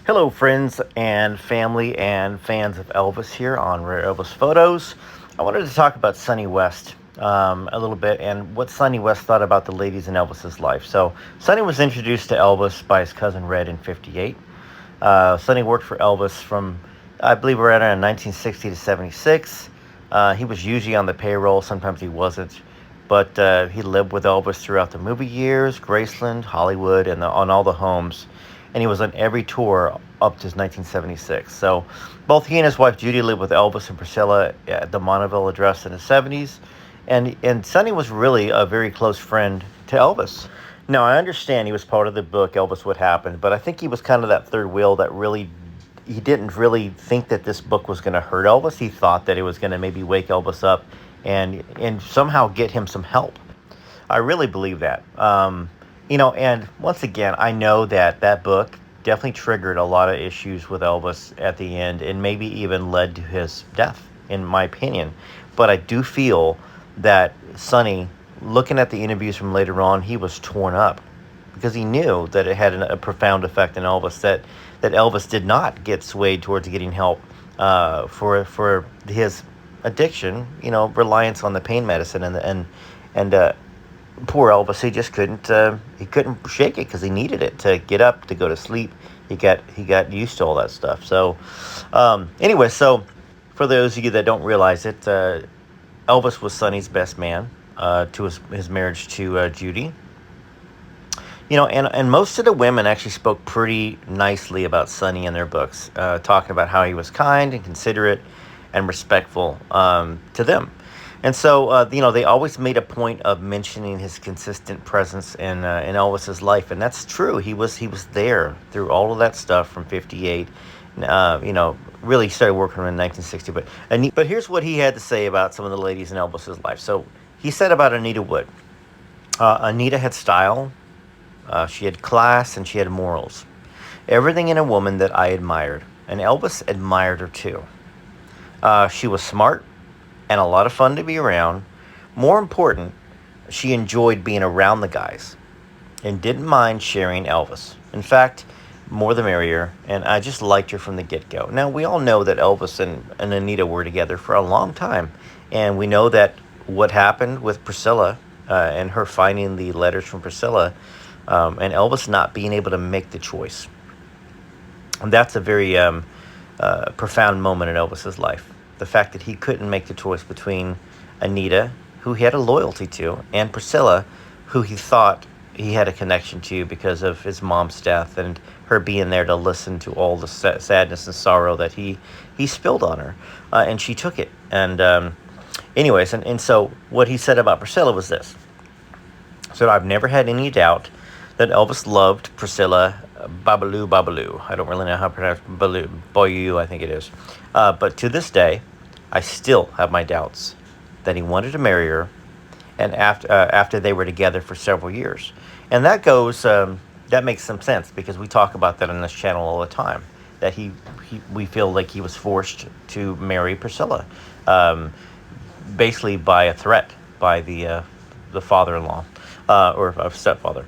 Hello, friends and family and fans of Elvis here on Rare Elvis Photos. I wanted to talk about Sonny West a little bit and what Sonny West thought about the ladies in Elvis's life. So, Sonny was introduced to Elvis by his cousin Red in '58. Sonny worked for Elvis from, I believe, around 1960 to '76. He was usually on the payroll, sometimes he wasn't. But he lived with Elvis throughout the movie years, Graceland, Hollywood, and on all the homes. And he was on every tour up to 1976. So both he and his wife Judy lived with Elvis and Priscilla at the Monteville address in the '70s. And Sonny was really a very close friend to Elvis. Now, I understand he was part of the book, Elvis What Happened, but I think he was kind of that third wheel that really, he didn't really think that this book was going to hurt Elvis. He thought that it was going to maybe wake Elvis up and somehow get him some help. I really believe that. And once again, I know that that book definitely triggered a lot of issues with Elvis at the end and maybe even led to his death, in my opinion. But I do feel that Sonny, looking at the interviews from later on, he was torn up because he knew that it had a profound effect on Elvis, that Elvis did not get swayed towards getting help for his addiction, reliance on the pain medicine and poor Elvis, he couldn't shake it because he needed it to get up, to go to sleep. He got used to all that stuff. So anyway, so for those of you that don't realize it, Elvis was Sonny's best man to his marriage to Judy. And most of the women actually spoke pretty nicely about Sonny in their books, talking about how he was kind and considerate and respectful to them. And so, they always made a point of mentioning his consistent presence in Elvis's life, and that's true. He was there through all of that stuff from '58. Really started working in 1960. But here's what he had to say about some of the ladies in Elvis's life. So he said about Anita Wood. Anita had style, she had class, and she had morals. Everything in a woman that I admired, and Elvis admired her too. She was smart and a lot of fun to be around. More important, she enjoyed being around the guys and didn't mind sharing Elvis. In fact, more the merrier, and I just liked her from the get-go. Now, we all know that Elvis and Anita were together for a long time, and we know that what happened with Priscilla and her finding the letters from Priscilla and Elvis not being able to make the choice. And that's a very profound moment in Elvis's life. The fact that he couldn't make the choice between Anita, who he had a loyalty to, and Priscilla, who he thought he had a connection to because of his mom's death and her being there to listen to all the sadness and sorrow that he spilled on her. And she took it. And and so what he said about Priscilla was this. So I've never had any doubt that Elvis loved Priscilla Babalu Babalu. I don't really know how to pronounce Boyu, I think it is. But to this day, I still have my doubts that he wanted to marry her, and after they were together for several years. And that makes some sense because we talk about that on this channel all the time. That we feel like he was forced to marry Priscilla, basically by a threat by the father-in-law or stepfather.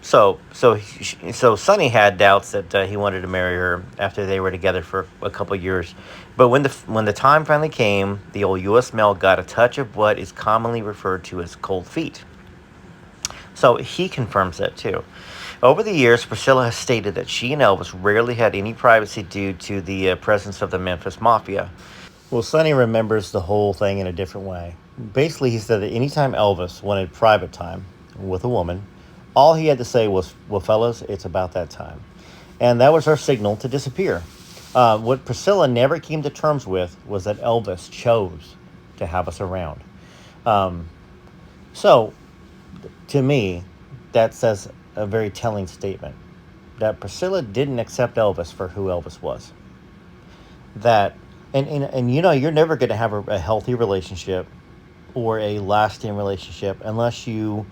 So Sonny had doubts that he wanted to marry her after they were together for a couple of years. But when the time finally came, the old U.S. mail got a touch of what is commonly referred to as cold feet. So he confirms that too. Over the years, Priscilla has stated that she and Elvis rarely had any privacy due to the presence of the Memphis Mafia. Well, Sonny remembers the whole thing in a different way. Basically, he said that anytime Elvis wanted private time with a woman, all he had to say was, well, fellas, it's about that time. And that was our signal to disappear. What Priscilla never came to terms with was that Elvis chose to have us around. So, to me, that says a very telling statement. That Priscilla didn't accept Elvis for who Elvis was. That, and you're never going to have a healthy relationship or a lasting relationship unless you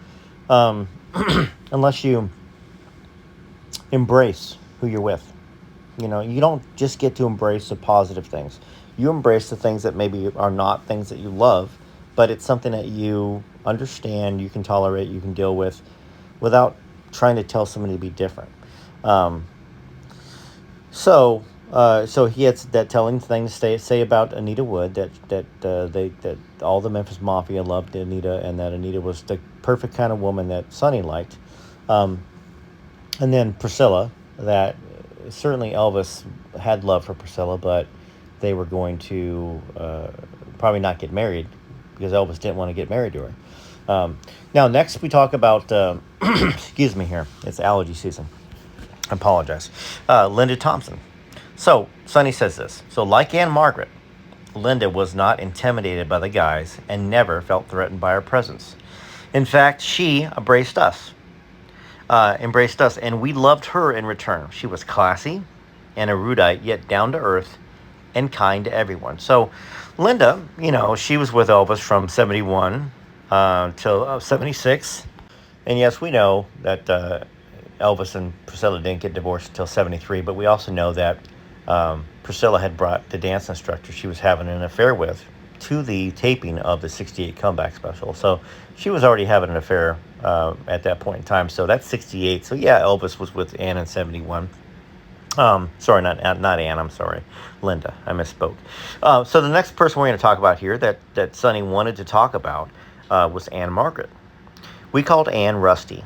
embrace who you're with. You don't just get to embrace the positive things. You embrace the things that maybe are not things that you love, but it's something that you understand, you can tolerate, you can deal with without trying to tell somebody to be different. So he had that telling thing to say about Anita Wood, that all the Memphis Mafia loved Anita, and that Anita was the perfect kind of woman that Sonny liked. Um, and then Priscilla, that certainly Elvis had love for Priscilla, but they were going to probably not get married because Elvis didn't want to get married to her. Now, next we talk about, excuse me here, it's allergy season. I apologize. Linda Thompson. So, Sonny says this. So, like Anne Margaret, Linda was not intimidated by the guys and never felt threatened by our presence. In fact, she embraced us, and we loved her in return. She was classy and erudite, yet down to earth and kind to everyone. So, Linda, she was with Elvis from 71 till 76. And yes, we know that Elvis and Priscilla didn't get divorced until 73, but we also know that Priscilla had brought the dance instructor she was having an affair with to the taping of the 68 comeback special. So she was already having an affair at that point in time. So that's 68. So yeah, Elvis was with Ann in 71. Sorry, not Ann. I'm sorry, Linda. I misspoke. So the next person we're going to talk about here that Sonny wanted to talk about was Anne Margaret. We called Anne Rusty,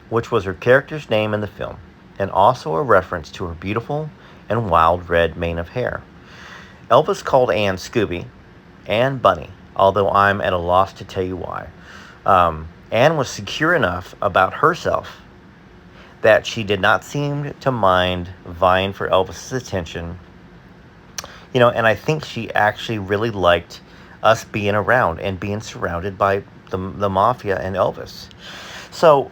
which was her character's name in the film, and also a reference to her beautiful and wild red mane of hair. Elvis called Anne Scooby and Bunny, although I'm at a loss to tell you why. Anne was secure enough about herself that she did not seem to mind vying for Elvis's attention. And I think she actually really liked us being around and being surrounded by the mafia and Elvis. So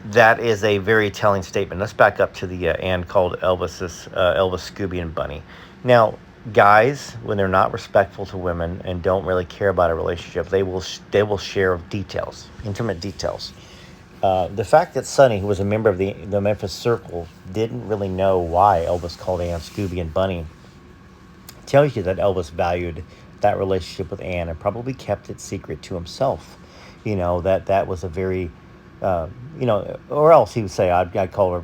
that is a very telling statement. Let's back up to the Anne called Elvis, Scooby, and Bunny. Now, guys, when they're not respectful to women and don't really care about a relationship, they will share details, intimate details. The fact that Sonny, who was a member of the Memphis Circle, didn't really know why Elvis called Anne Scooby and Bunny tells you that Elvis valued that relationship with Anne and probably kept it secret to himself. That was a very or else he would say, I'd call her,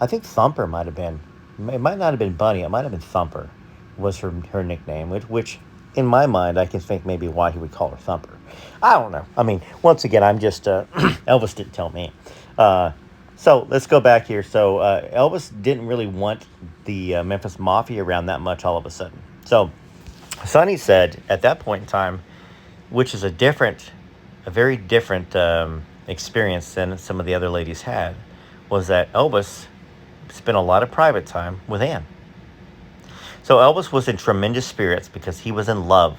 I think Thumper might have been, it might not have been Bunny, it might have been Thumper was her nickname, which in my mind, I can think maybe why he would call her Thumper. I don't know. I mean, once again, I'm just, Elvis didn't tell me. So let's go back here. So Elvis didn't really want the Memphis Mafia around that much all of a sudden. So Sonny said at that point in time, which is a very different experience than some of the other ladies had, was that Elvis spent a lot of private time with Anne. So Elvis was in tremendous spirits because he was in love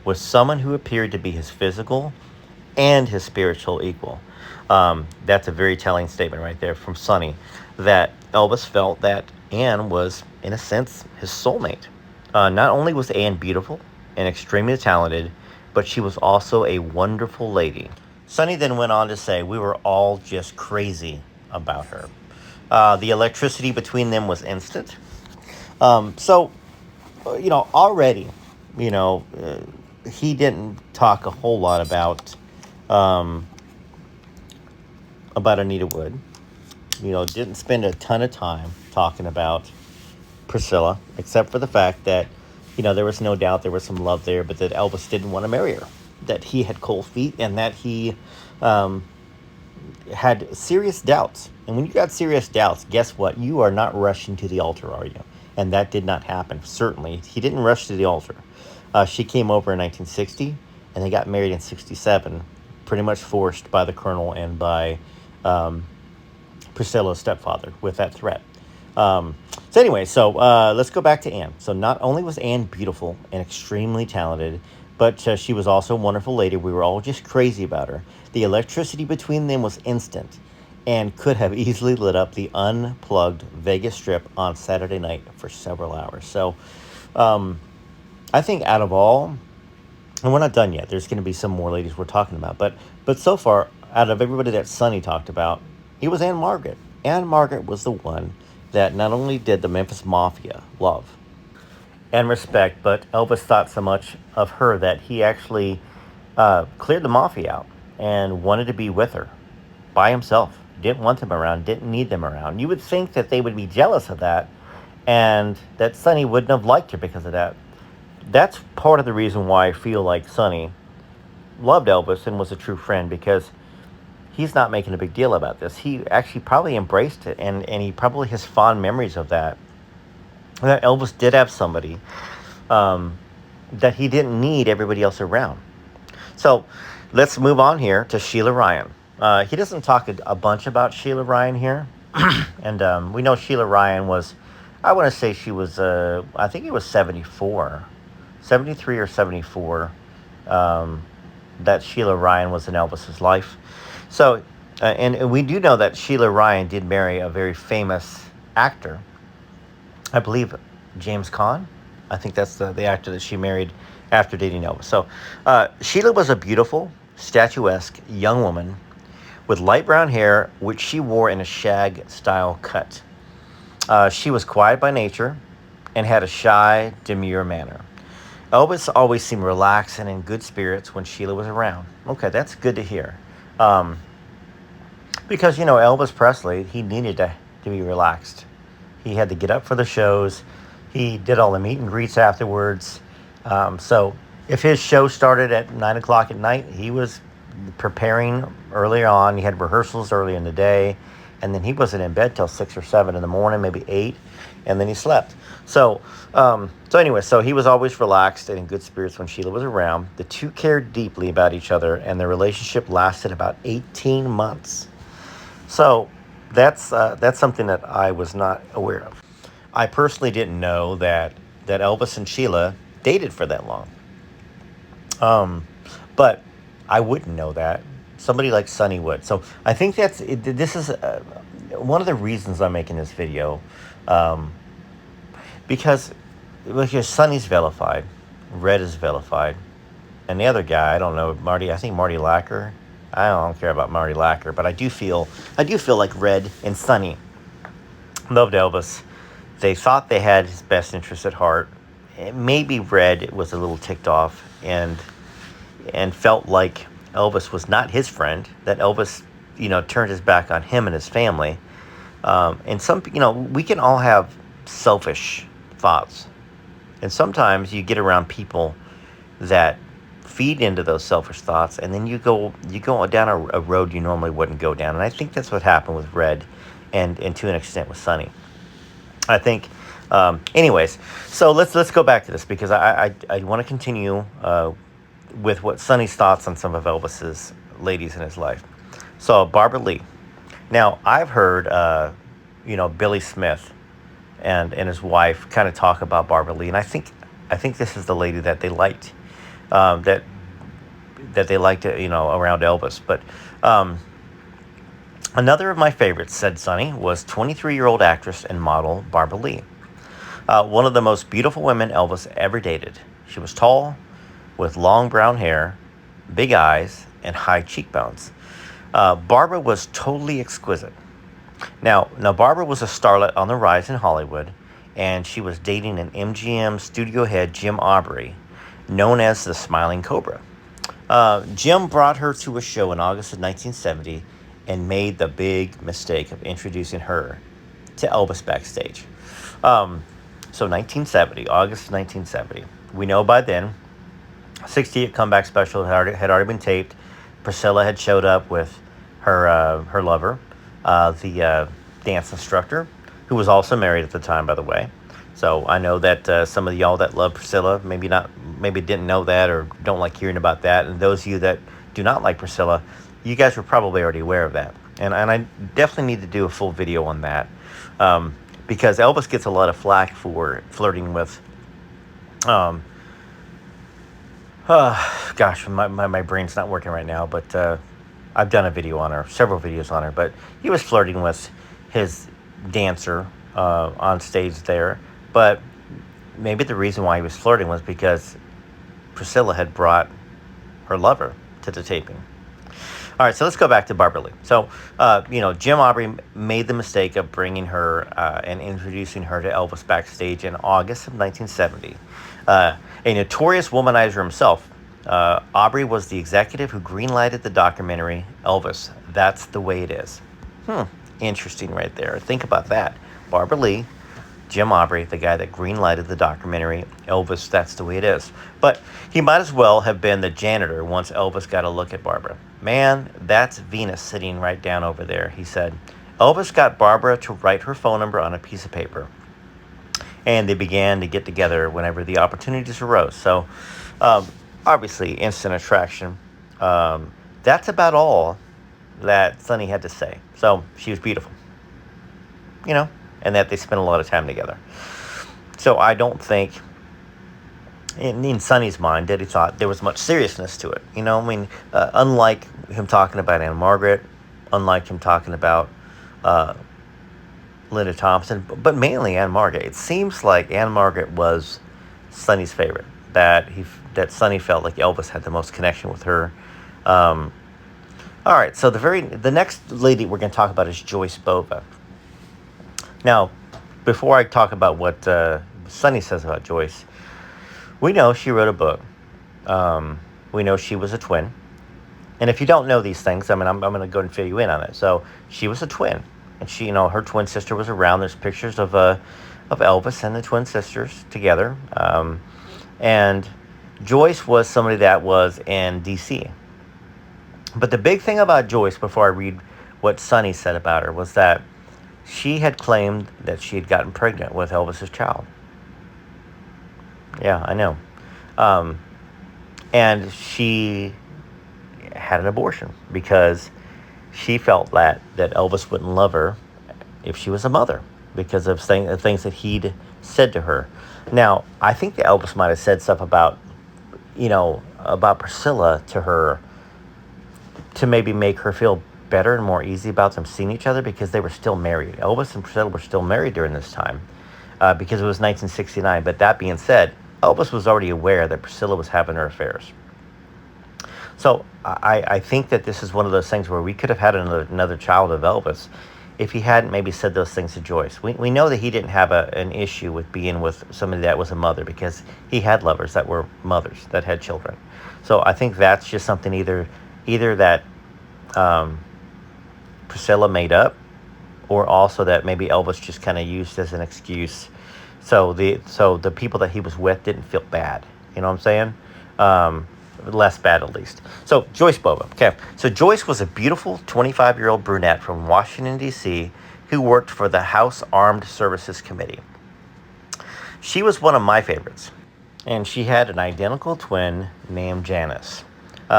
with someone who appeared to be his physical and his spiritual equal. That's a very telling statement right there from Sonny, that Elvis felt that Anne was, in a sense, his soulmate. Not only was Anne beautiful and extremely talented, but she was also a wonderful lady. Sonny then went on to say, we were all just crazy about her. The electricity between them was instant. Already, he didn't talk a whole lot about Anita Wood. Didn't spend a ton of time talking about Priscilla, except for the fact that, there was no doubt there was some love there, but that Elvis didn't want to marry her, that he had cold feet, and that he had serious doubts. And when you got serious doubts, guess what? You are not rushing to the altar, are you? And that did not happen, certainly. He didn't rush to the altar. She came over in 1960, and they got married in 67, pretty much forced by the Colonel and by Priscilla's stepfather with that threat. Let's go back to Anne. So not only was Anne beautiful and extremely talented, but she was also a wonderful lady. We were all just crazy about her. The electricity between them was instant and could have easily lit up the unplugged Vegas Strip on Saturday night for several hours. So I think out of all, and we're not done yet, there's going to be some more ladies we're talking about, but so far, out of everybody that Sonny talked about, it was Anne Margaret. Anne Margaret was the one that not only did the Memphis Mafia love and respect, but Elvis thought so much of her that he actually cleared the Mafia out and wanted to be with her by himself. Didn't want them around, didn't need them around. You would think that they would be jealous of that and that Sonny wouldn't have liked her because of that. That's part of the reason why I feel like Sonny loved Elvis and was a true friend, because he's not making a big deal about this. He actually probably embraced it, and he probably has fond memories of that. That Elvis did have somebody um, that he didn't need everybody else around. So let's move on here to Sheila Ryan. He doesn't talk a bunch about Sheila Ryan here. And we know Sheila Ryan was, I want to say she was, I think it was 74, 73 or 74, that Sheila Ryan was in Elvis's life. So, and we do know that Sheila Ryan did marry a very famous actor. I believe James Caan. I think that's the actor that she married after dating Elvis. So, Sheila was a beautiful, statuesque young woman with light brown hair, which she wore in a shag-style cut. She was quiet by nature and had a shy, demure manner. Elvis always seemed relaxed and in good spirits when Sheila was around. Okay, that's good to hear. Um, because, Elvis Presley, he needed to be relaxed. He had to get up for the shows. He did all the meet and greets afterwards. So if his show started at 9 o'clock at night, he was preparing earlier on. He had rehearsals early in the day, and then he wasn't in bed till 6 or 7 in the morning, maybe 8, and then he slept. So he was always relaxed and in good spirits when Sheila was around. The two cared deeply about each other, and their relationship lasted about 18 months. So that's something that I was not aware of. I personally didn't know that Elvis and Sheila dated for that long. But I wouldn't know that. Somebody like Sonny would. So I think this is one of the reasons I'm making this video, because Sonny's vilified, Red is vilified, and the other guy, I don't know, Marty. I think Marty Lacker. I don't care about Marty Lacker, but I do feel like Red and Sonny loved Elvis. They thought they had his best interests at heart. Maybe Red was a little ticked off and felt like Elvis was not his friend, that Elvis, turned his back on him and his family. And we can all have selfish thoughts. And sometimes you get around people that feed into those selfish thoughts, and then you go down a road you normally wouldn't go down. And I think that's what happened with Red and to an extent with Sonny. I think, anyways, so let's go back to this, because I want to continue with what Sonny's thoughts on some of Elvis's ladies in his life. So Barbara Lee. Now I've heard, Billy Smith and his wife kind of talk about Barbara Lee, and I think this is the lady that they liked, that they liked, around Elvis. But another of my favorites, said Sonny, was 23-year-old actress and model Barbara Lee. One of the most beautiful women Elvis ever dated. She was tall, with long brown hair, big eyes, and high cheekbones. Barbara was totally exquisite. Now, Barbara was a starlet on the rise in Hollywood, and she was dating an MGM studio head, Jim Aubrey, known as the Smiling Cobra. Jim brought her to a show in August of 1970 and made the big mistake of introducing her to Elvis backstage. So 1970, August 1970. We know by then, 68 comeback special had already been taped. Priscilla had showed up with her lover, the dance instructor, who was also married at the time, by the way. So I know that some of y'all that love Priscilla maybe didn't know that or don't like hearing about that. And those of you that do not like Priscilla, you guys were probably already aware of that. And I definitely need to do a full video on that, because Elvis gets a lot of flack for flirting with, gosh, my brain's not working right now, but I've done a video on her, several videos on her, but he was flirting with his dancer on stage there. But maybe the reason why he was flirting was because Priscilla had brought her lover to the taping. All right, so let's go back to Barbara Lee. So, Jim Aubrey made the mistake of bringing her and introducing her to Elvis backstage in August of 1970. A notorious womanizer himself, Aubrey was the executive who greenlighted the documentary Elvis, That's the Way It Is. Interesting right there. Think about that. Barbara Lee Jim Aubrey, the guy that greenlighted the documentary Elvis, That's the Way It Is. But he might as well have been the janitor once Elvis got a look at Barbara. Man, that's Venus sitting right down over there, he said. Elvis got Barbara to write her phone number on a piece of paper, and they began to get together whenever the opportunities arose. So, obviously, instant attraction. That's about all that Sonny had to say. So, she was beautiful, and that they spent a lot of time together. So, I don't think, in Sonny's mind, that he thought there was much seriousness to it. Unlike him talking about Anne Margaret, unlike him talking about Linda Thompson, but mainly Anne Margaret. It seems like Anne Margaret was Sonny's favorite. That Sonny felt like Elvis had the most connection with her. All right, so the next lady we're going to talk about is Joyce Bova. Now, before I talk about what Sonny says about Joyce, we know she wrote a book. We know she was a twin. And if you don't know these things, I'm going to go and fill you in on it. So she was a twin, and she, her twin sister was around. There's pictures of Elvis and the twin sisters together. And Joyce was somebody that was in D.C. But the big thing about Joyce, before I read what Sonny said about her, was that she had claimed that she had gotten pregnant with Elvis's child. Yeah, I know. And she had an abortion because she felt that Elvis wouldn't love her if she was a mother because of things that he'd said to her. Now, I think that Elvis might have said stuff about Priscilla to her to maybe make her feel better and more easy about them seeing each other because they were still married. Elvis and Priscilla were still married during this time because it was 1969. But that being said, Elvis was already aware that Priscilla was having her affairs. So I think that this is one of those things where we could have had another child of Elvis if he hadn't maybe said those things to Joyce. We know that he didn't have an issue with being with somebody that was a mother because he had lovers that were mothers, that had children. So I think that's just something either that Priscilla made up, or also that maybe Elvis just kind of used as an excuse. So the people that he was with didn't feel bad. You know what I'm saying? Less bad, at least. So Joyce Bova. Okay. So Joyce was a beautiful 25-year-old brunette from Washington, D.C., who worked for the House Armed Services Committee. She was one of my favorites, and she had an identical twin named Janice.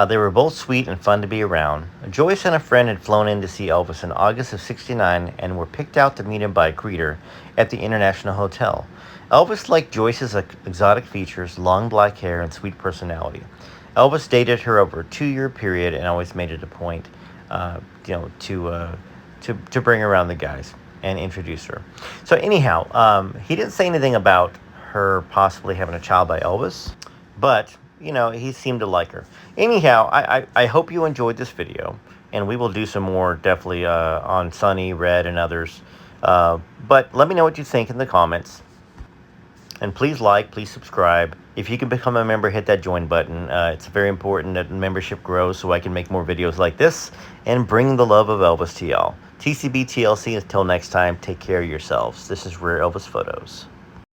They were both sweet and fun to be around. Joyce and a friend had flown in to see Elvis in August of '69 and were picked out to meet him by a greeter at the International Hotel. Elvis liked Joyce's exotic features, long black hair, and sweet personality. Elvis dated her over a 2-year period and always made it a point, to bring around the guys and introduce her. So anyhow, he didn't say anything about her possibly having a child by Elvis, but he seemed to like her. Anyhow, I hope you enjoyed this video, and we will do some more definitely on Sonny, Red, and others. But let me know what you think in the comments. And please please subscribe. If you can become a member, hit that join button. It's very important that membership grows so I can make more videos like this and bring the love of Elvis to y'all. TCB TLC, until next time, take care of yourselves. This is Rare Elvis Photos.